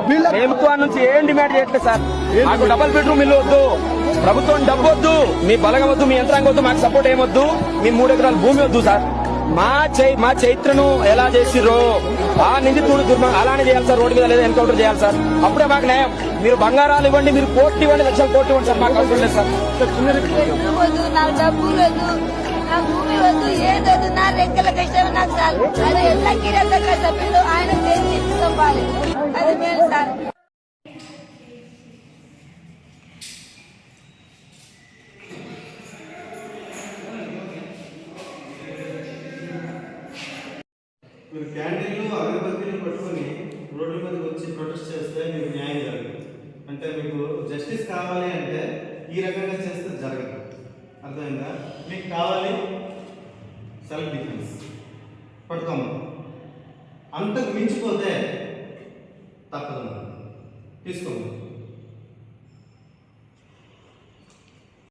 ప్రభుత్వం నుంచి ఏం డిమాండ్ చేయట్లేదు సార్. మాకు డబుల్ బెడ్రూమ్ ఇల్లు వద్దు, ప్రభుత్వం డబ్బు వద్దు, మీ బలగం వద్దు, మీ యంత్రాంగం వద్దు, మాకు సపోర్ట్ ఏమొద్దు, మీ 3 ఎకరాల భూమి వద్దు సార్. మా చైత్రను ఎలా చేసిర్రో ఆ నిందితుడు అలానే చేయాలి సార్. రోడ్డు మీద లేదా ఎన్కౌంటర్ చేయాలి సార్. అప్పుడే మాకు న్యాయం. మీరు బంగారాలు ఇవ్వండి, మీరు కోట్లు ఇవ్వండి, లక్షల కోట్లు ఇవ్వండి సార్, మాకు అవసరం లేదు సార్. నాకు డబ్బు లేదు, నా భూమి వద్దు, ఏదొద్దు, నా రెక్కల కష్టం నాకు సార్. అది ఎంత కిరాత కష్టపడు ఆయన చేసి పంపాలి, అది మేము సార్. మీరు క్యాండిల్లు అగరబత్తీలు పట్టుకొని రోడ్ల మీదకి వచ్చి ప్రొటెస్ట్ చేస్తే మీకు న్యాయం జరగదు. అంటే మీకు జస్టిస్ కావాలి అంటే ఈ రకంగా చేస్తే జరగదు. అర్థమైందా? మీకు కావాలి సెల్ఫ్ డిఫెన్స్, పట్టుకోము. అంతకు మించిపోతే తప్పదు, తీసుకోము.